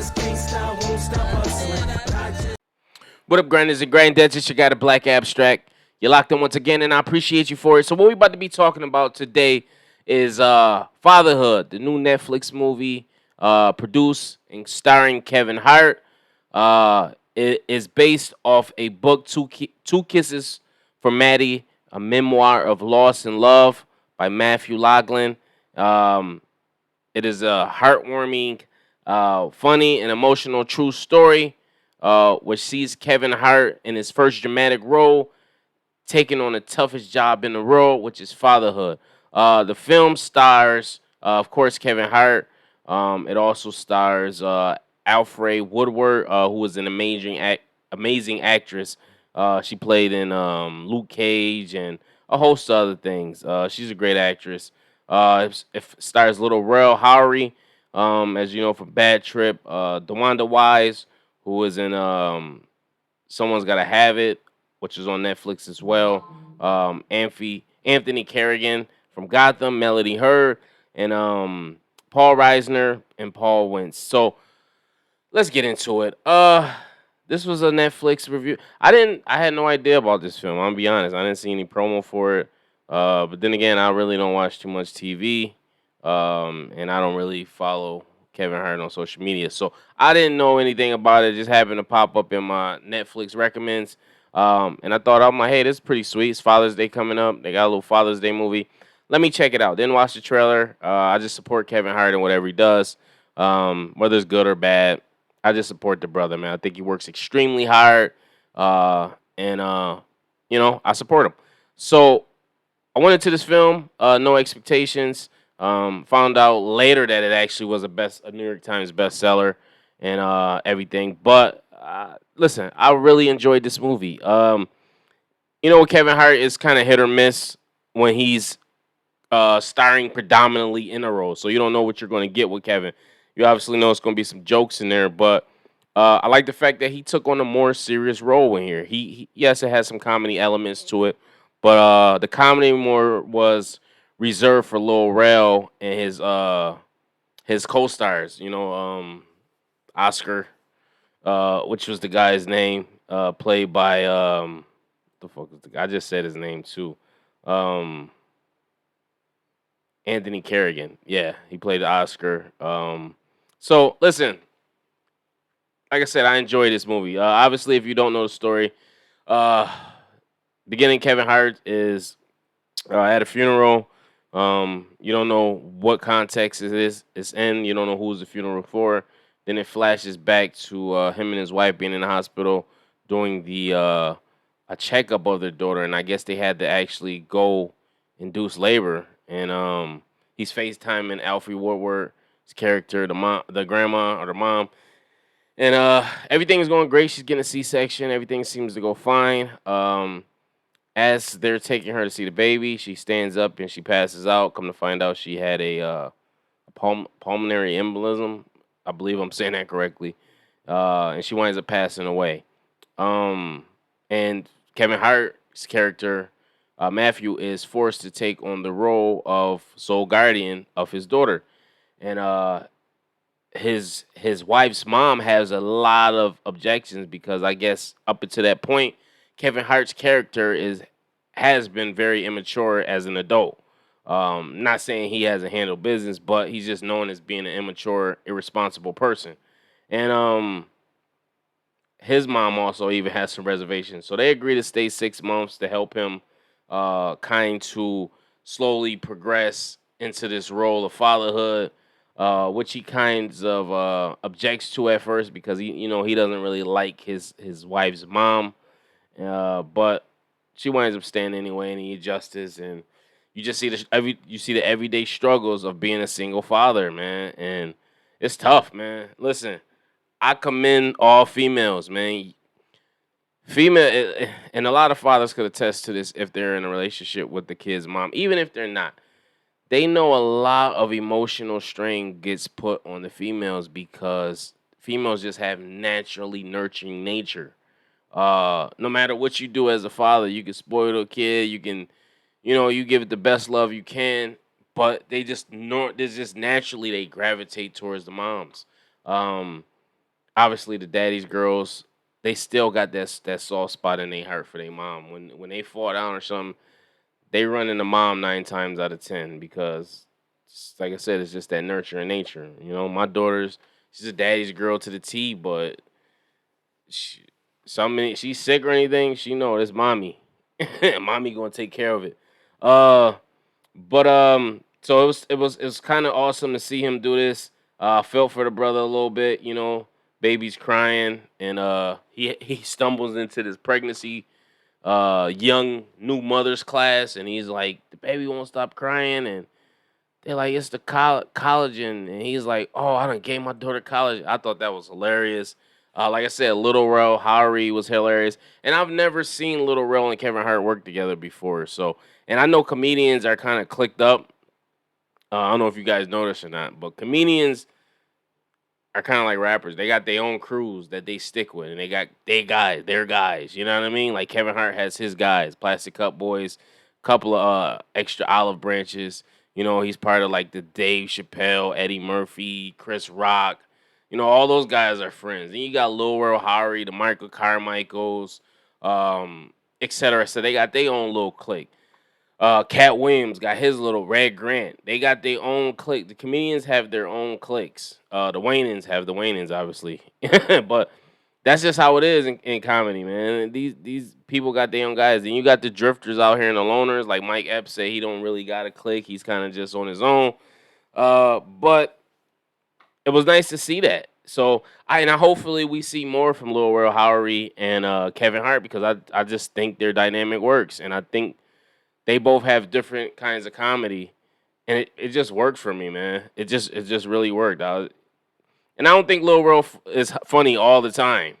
just can't stop, won't stop hustling. But I just What up, grinders and grinddads? It's your guy, the Black Abstract. You're locked in once again, and I appreciate you for it. So, what we about to be talking about today is Fatherhood, the new Netflix movie, produced and starring Kevin Hart. It is based off a book, Two Kisses from Maddie, a memoir of loss and love by Matthew Loughlin. Um, it is a heartwarming, funny, and emotional true story, which sees Kevin Hart in his first dramatic role, taking on the toughest job in the world, which is fatherhood. The film stars, of course, Kevin Hart. It also stars Alfred Woodward, who is an amazing actress. She played in Luke Cage and a host of other things. She's a great actress. It stars Little Rel Howery, as you know from Bad Trip. DeWanda Wise, who was in Someone's Gotta Have It, which is on Netflix as well. Anthony Kerrigan from Gotham, Melody Hurd, and Paul Reisner and Paul Wentz. So let's get into it. This was a Netflix review. I had no idea about this film. I'm gonna be honest. I didn't see any promo for it. But then again, I really don't watch too much TV. And I don't really follow Kevin Hart on social media. So I didn't know anything about it. It just happened to pop up in my Netflix recommends. And I thought, I'm like, hey, this is pretty sweet. It's Father's Day coming up. They got a little Father's Day movie. Let me check it out. Didn't watch the trailer. I just support Kevin Hart and whatever he does, whether it's good or bad. I just support the brother, man. I think he works extremely hard, and I support him. So I went into this film, no expectations. Found out later that it actually was a New York Times bestseller and everything. But listen, I really enjoyed this movie. Kevin Hart is kind of hit or miss when he's starring predominantly in a role. So you don't know what you're going to get with Kevin. You obviously know it's going to be some jokes in there, but I like the fact that he took on a more serious role in here. Yes, it has some comedy elements to it, but the comedy more was reserved for Lil Rel and his co-stars. Oscar, which was the guy's name, played by the fuck is the guy? I just said his name too. Um, Anthony Kerrigan. Yeah, he played Oscar. So listen, like I said, I enjoy this movie. Obviously, if you don't know the story, uh, beginning Kevin Hart is at a funeral. You don't know what context it is. It's in. You don't know who's the funeral for. Then it flashes back to him and his wife being in the hospital doing the a checkup of their daughter, and I guess they had to actually go induce labor. And he's FaceTiming Alfie Woodward's character, the grandma or the mom, and everything is going great. She's getting a C-section. Everything seems to go fine. As they're taking her to see the baby, she stands up and she passes out. Come to find out, she had a pulmonary embolism. I believe I'm saying that correctly. And she winds up passing away. Um, and Kevin Hart's character, Matthew, is forced to take on the role of sole guardian of his daughter. And his wife's mom has a lot of objections because I guess up until that point, Kevin Hart's character has been very immature as an adult. Not saying he hasn't handled business, but he's just known as being an immature, irresponsible person. And his mom also even has some reservations, so they agree to stay 6 months to help him, kind to slowly progress into this role of fatherhood, which he kinds of objects to at first because he doesn't really like his wife's mom, but she winds up staying anyway, and he adjusts, and you see the everyday struggles of being a single father, man, and it's tough, man. Listen, I commend all females, man. And a lot of fathers could attest to this if they're in a relationship with the kid's mom, even if they're not. They know a lot of emotional strain gets put on the females because females just have naturally nurturing nature. No matter what you do as a father, you can spoil a kid, you give it the best love you can, but they just know, there's just naturally they gravitate towards the moms. Um, Obviously the daddy's girls, they still got that soft spot in their heart for their mom. When they fall down or something, they run into mom 9 times out of 10 because, like I said, it's just that nurturing nature. My daughter's she's a daddy's girl to the T, but she, she's sick or anything, she know it's mommy. Mommy gonna take care of it. Uh, so it was kind of awesome to see him do this. I felt for the brother a little bit. Baby's crying, and he stumbles into this pregnancy young new mothers class, and he's like, the baby won't stop crying, and they're like, it's the collagen, and he's like, oh, I done gave my daughter college. I thought that was hilarious. Like I said, Little Rel Howery was hilarious, and I've never seen Little Rel and Kevin Hart work together before. So, and I know comedians are kind of clicked up. I don't know if you guys notice or not, but comedians are kind of like rappers. They got their own crews that they stick with, and they got their guys. You know what I mean? Like Kevin Hart has his guys, Plastic Cup Boys, couple of extra olive branches. He's part of like the Dave Chappelle, Eddie Murphy, Chris Rock. All those guys are friends. Then you got Lil Rel Howery, the Michael Carmichaels, etc. So they got their own little clique. Cat Williams got his little Red Grant. They got their own clique. The comedians have their own cliques. The Waynans have the Waynans, obviously, but that's just how it is in comedy, man. These people got their own guys. Then you got the drifters out here and the loners, like Mike Epps say he don't really got a clique. He's kind of just on his own. But it was nice to see that. So I hopefully we see more from Lil Rel Howery and Kevin Hart because I just think their dynamic works, and I think they both have different kinds of comedy, and it just worked for me, man. It just really worked. And I don't think Lil Rel is funny all the time,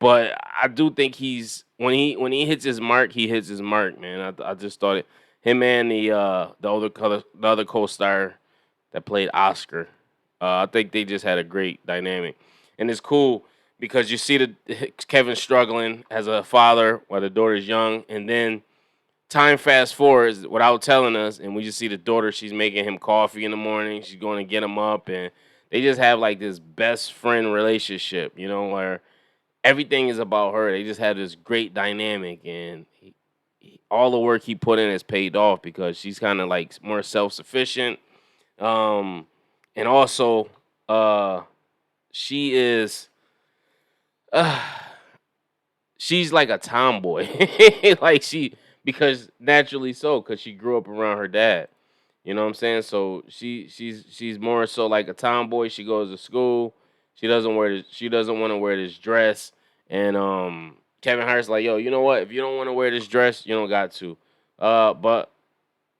but I do think he's when he hits his mark, he hits his mark, man. I just thought him and the other co-star that played Oscar. I think they just had a great dynamic, and it's cool because you see the Kevin struggling as a father while the daughter's young, and then time fast forwards without telling us, and we just see the daughter. She's making him coffee in the morning. She's going to get him up, and they just have like this best friend relationship, where everything is about her. They just have this great dynamic, and all the work he put in has paid off because she's kind of like more self sufficient, um, and also she is. Uh, she's like a tomboy, like because naturally so, because she grew up around her dad. You know what I'm saying? So she's more so like a tomboy. She goes to school. She doesn't want to wear this dress. And Kevin Hart's like, yo, you know what? If you don't want to wear this dress, you don't got to. But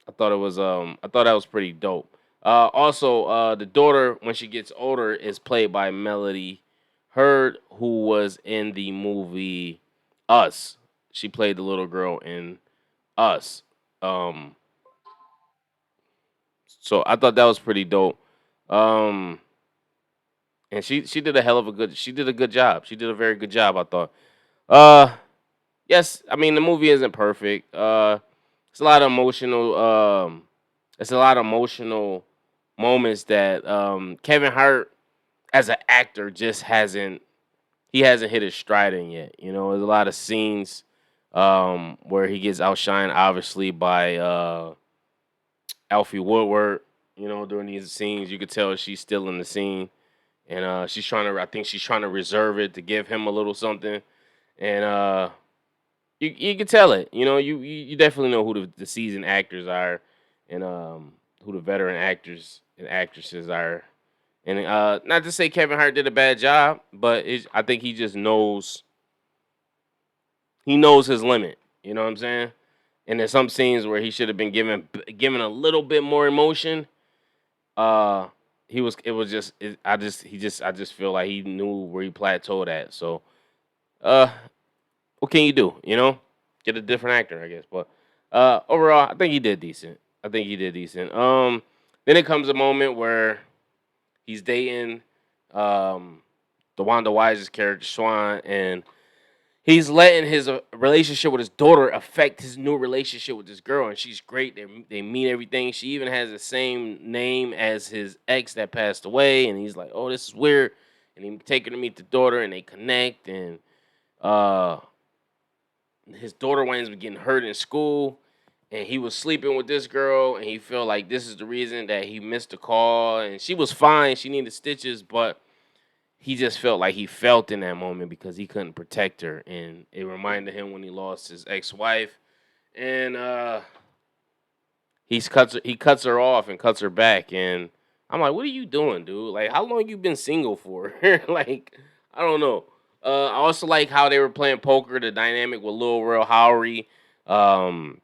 I thought that was pretty dope. Also, the daughter when she gets older is played by Melody Hurd, who was in the movie Us. She played the little girl in Us. Um, so I thought that was pretty dope. Um, and she did a hell of a good. She did a good job. She did a very good job. I thought. Uh, yes. I mean the movie isn't perfect. It's a lot of emotional. It's a lot of emotional moments that Kevin Hart as an actor just hasn't he hasn't hit his stride in yet. There's a lot of scenes where he gets outshined, obviously, by Alfie Woodward. During these scenes, you could tell she's still in the scene, and she's trying to. I think she's trying to reserve it to give him a little something, and you can tell it. You definitely know who the seasoned actors are, and who the veteran actors and actresses are. And not to say Kevin Hart did a bad job, but I think he just knows his limit. You know what I'm saying? And there's some scenes where he should have been given a little bit more emotion. Uh, he was it was just it, I just feel like he knew where he plateaued at. So uh, what can you do? Get a different actor, I guess. But overall, I think he did decent. I think he did decent. Then it comes a moment where he's dating um the Wanda Wise's character Swan, and he's letting his relationship with his daughter affect his new relationship with this girl, and she's great. They meet everything. She even has the same name as his ex that passed away, and he's like, "Oh, this is weird." and he take her to meet the daughter, and they connect, and uh, his daughter winds up getting hurt in school, and he was sleeping with this girl, and he felt like this is the reason that he missed the call, and she was fine, she needed stitches, but he just felt like he felt in that moment because he couldn't protect her, and it reminded him when he lost his ex-wife, and he cuts her off and cuts her back, and I'm like, what are you doing, dude? Like, how long you been single for? Like, I don't know. I also like how they were playing poker, the dynamic with Lil Rel Howery, um,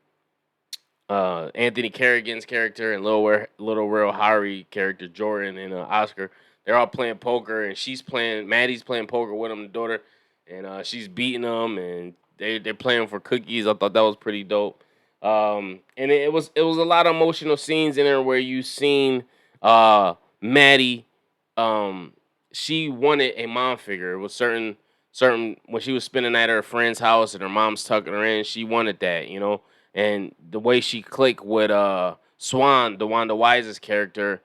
Anthony Carrigan's character and Little Rel Howery character Jordan and Oscar. They're all playing poker, and Maddie's playing poker with him, the daughter, and she's beating them, and they're playing for cookies. I thought that was pretty dope. And it was a lot of emotional scenes in there where you seen Maddie. Um, she wanted a mom figure. It was certain when she was spending at her friend's house and her mom's tucking her in. She wanted that, and the way she clicked with Swan, the Wanda Wise's character,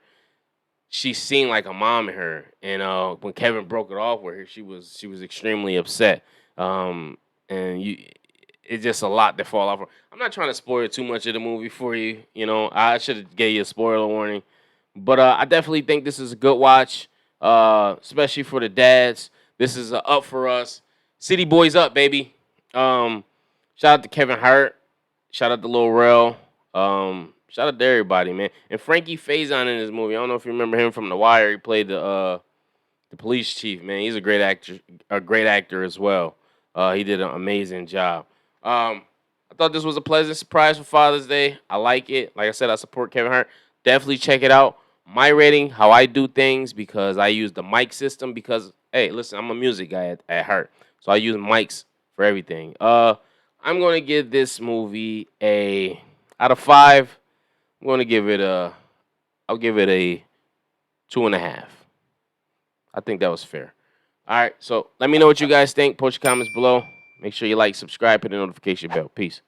she seemed like a mom in her. And when Kevin broke it off with her, she was extremely upset. And it's just a lot to fall off. I'm not trying to spoil too much of the movie for you. I should have gave you a spoiler warning, but I definitely think this is a good watch, especially for the dads. This is up for us. City Boys up, baby. Shout out to Kevin Hart. Shout out to Lil Rel. Shout out to everybody, man. And Frankie Faison in this movie. I don't know if you remember him from The Wire. He played the police chief, man. He's a great actor as well. He did an amazing job. I thought this was a pleasant surprise for Father's Day. I like it. Like I said, I support Kevin Hart. Definitely check it out. My rating, how I do things, because I use the mic system. Because hey, listen, I'm a music guy at heart, so I use mics for everything. I'm gonna give this movie a out of 5. I'm gonna give it I'll give it a 2.5. I think that was fair. All right, so let me know what you guys think. Post your comments below. Make sure you like, subscribe, hit the notification bell. Peace.